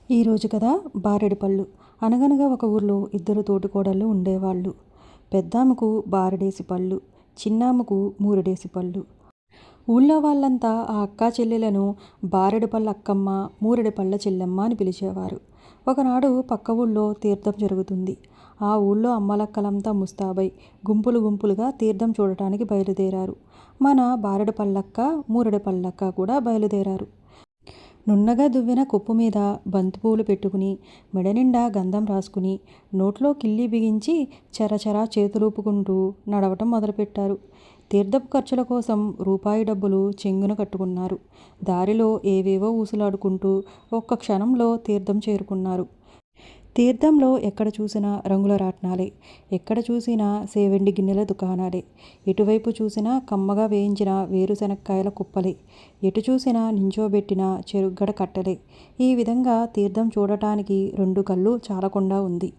ఈరోజు కదా బారెడుపళ్ళు. అనగనగా ఒక ఊర్లో ఇద్దరు తోటికోడళ్ళు ఉండేవాళ్ళు. పెద్దామెకు బారెడేసి పళ్ళు, చిన్నామెకు మూరెడేసి పళ్ళు. ఊళ్ళో వాళ్ళంతా ఆ అక్కా చెల్లెలను బారెడు పళ్ళ అక్కమ్మ, మూరెడు పళ్ళ చెల్లెమ్మ అని పిలిచేవారు. ఒకనాడు పక్క ఊళ్ళో తీర్థం జరుగుతుంది. ఆ ఊళ్ళో అమ్మలక్కలంతా ముస్తాబై గుంపులు గుంపులుగా తీర్థం చూడటానికి బయలుదేరారు. మన బారెడు పళ్ళక్క, మూరెడు పళ్ళక్క కూడా బయలుదేరారు. నున్నగా దువ్వెన కొప్పు మీద బంతిపూలు పెట్టుకుని, మెడనిండా గంధం రాసుకుని, నోట్లో కిళ్ళి బిగించి చరచరా చేతులూపుకుంటూ నడవటం మొదలుపెట్టారు. తీర్థపు ఖర్చుల కోసం రూపాయి డబ్బులు చెంగున కట్టుకున్నారు. దారిలో ఏవేవో ఊసులాడుకుంటూ ఒక్క క్షణంలో తీర్థం చేరుకున్నారు. తీర్థంలో ఎక్కడ చూసినా రంగుల రాట్నాలే, ఎక్కడ చూసినా సేవెండి గిన్నెల దుకాణాలే, ఎటువైపు చూసినా కమ్మగా వేయించిన వేరుశనక్కాయల కుప్పలే, ఎటు చూసినా నించోబెట్టిన చెరుగ్గడ కట్టలే. ఈ విధంగా తీర్థం చూడటానికి రెండు కళ్ళు చాలకుండా ఉంది.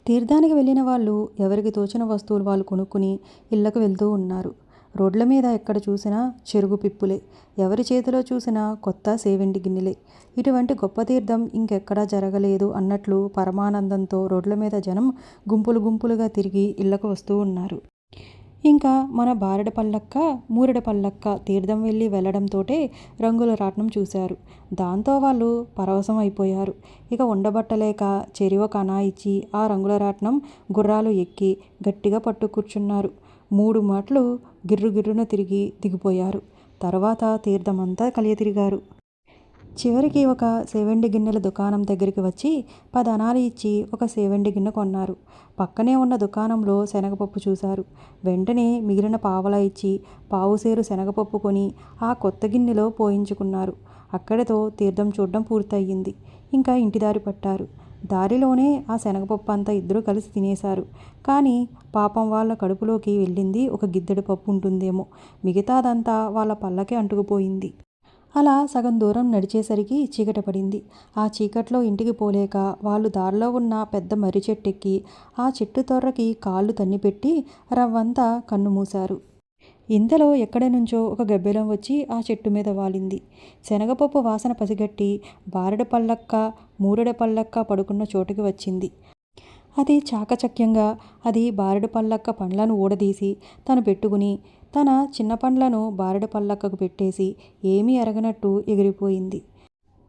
తీర్థానికి వెళ్ళిన వాళ్ళు ఎవరికి తోచిన వస్తువులు వాళ్ళు కొనుక్కుని ఇళ్లకు వెళ్తూ ఉన్నారు. రోడ్ల మీద ఎక్కడ చూసినా చెరుగు పిప్పులే, ఎవరి చేతిలో చూసినా కొత్త సేవెండి గిన్నెలే. ఇటువంటి గొప్ప తీర్థం ఇంకెక్కడా జరగలేదు అన్నట్లు పరమానందంతో రోడ్ల మీద జనం గుంపులు గుంపులుగా తిరిగి ఇళ్లకు వస్తూ ఉన్నారు. ఇంకా మన బారెడు పళ్ళక్క, మూరెడు పళ్ళక్క తీర్థం వెళ్ళడంతోటే రంగుల రాట్నం చూశారు. దాంతో వాళ్ళు పరవశం అయిపోయారు. ఇక ఉండబట్టలేక చెరివ కణా ఇచ్చి ఆ రంగుల రాట్నం గుర్రాలు ఎక్కి గట్టిగా పట్టు కూర్చున్నారు. 3 మాటలు గిర్రుగిర్రున తిరిగి దిగిపోయారు. తర్వాత తీర్థమంతా కలియతిరిగారు. చివరికి ఒక సేవెండి గిన్నెల దుకాణం దగ్గరికి వచ్చి 10 అణాలు ఇచ్చి ఒక సేవెండి గిన్నె కొన్నారు. పక్కనే ఉన్న దుకాణంలో శనగపప్పు చూశారు. వెంటనే మిగిలిన పావలా ఇచ్చి పావుసేరు శనగపప్పు కొని ఆ కొత్త గిన్నెలో పోయించుకున్నారు. అక్కడితో తీర్థం చూడడం పూర్తయింది. ఇంకా ఇంటిదారి పట్టారు. దారిలోనే ఆ శనగపప్పు అంతా ఇద్దరూ కలిసి తినేశారు. కానీ పాపం వాళ్ళ కడుపులోకి వెళ్ళింది ఒక గిద్దెడు పప్పు ఉంటుందేమో, మిగతాదంతా వాళ్ళ పళ్ళకే అంటుకుపోయింది. అలా సగం దూరం నడిచేసరికి చీకటి పడింది. ఆ చీకట్లో ఇంటికి పోలేక వాళ్ళు దారిలో ఉన్న పెద్ద మర్రి చెట్టెక్కి ఆ చెట్టు తొర్రకి కాళ్ళు తన్నిపెట్టి రవ్వంతా కన్ను మూశారు. ఇంతలో ఎక్కడి నుంచో ఒక గబ్బెలం వచ్చి ఆ చెట్టు మీద వాలింది. శనగపప్పు వాసన పసిగట్టి బారెడు పళ్ళక్క, మూరెడు పళ్ళక్క పడుకున్న చోటుకి వచ్చింది. అది చాకచక్యంగా అది బారెడు పళ్ళక్క పండ్లను ఊడదీసి తను పెట్టుకుని తన చిన్న పండ్లను బారెడు పళ్ళక్కకు పెట్టేసి ఏమీ ఎరగనట్టు ఎగిరిపోయింది.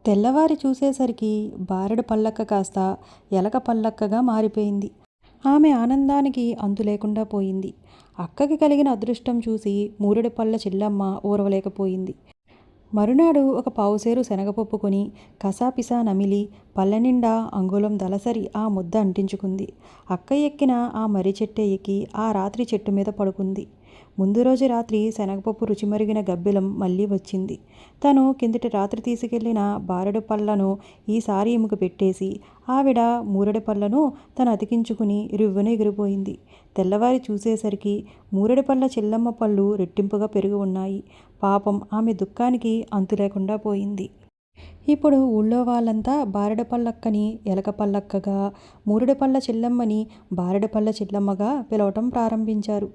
తెల్లవారి చూసేసరికి బారెడు పళ్ళక్క కాస్త ఎలక పళ్ళక్కగా మారిపోయింది. ఆమె ఆనందానికి అంతు లేకుండా పోయింది. అక్కకి కలిగిన అదృష్టం చూసి మూరెడు పళ్ళ చెల్లమ్మ ఓర్వలేకపోయింది. మరునాడు ఒక పావుసేరు శనగపప్పు కొని కసాపిసా నమిలి పళ్ళనిండా అంగుళం దలసరి ఆ ముద్ద అంటించుకుంది. అక్క ఎక్కిన ఆ మర్రి చెట్టే ఎక్కి ఆ రాత్రి చెట్టు మీద పడుకుంది. ముందు రోజు రాత్రి శనగపప్పు రుచిమరిగిన గబ్బెలం మళ్ళీ వచ్చింది. తను కిందటి రాత్రి తీసుకెళ్లిన బారెడు పళ్ళను ఈసారి ఈమెకు పెట్టేసి ఆవిడ మూరెడు పళ్ళను తను అతికించుకుని రివ్వున ఎగిరిపోయింది. తెల్లవారి చూసేసరికి మూరెడు పళ్ళ చెల్లమ్మ పళ్ళు రెట్టింపుగా పెరిగి ఉన్నాయి. పాపం ఆమె దుఃఖానికి అంతు లేకుండా పోయింది. ఇప్పుడు ఊళ్ళో వాళ్ళంతా బారెడు పళ్ళక్కని ఎలక పళ్ళక్కగా, మూరెడు పళ్ళ చెల్లమ్మని బారెడు పళ్ళ చెల్లమ్మగా పిలవటం ప్రారంభించారు.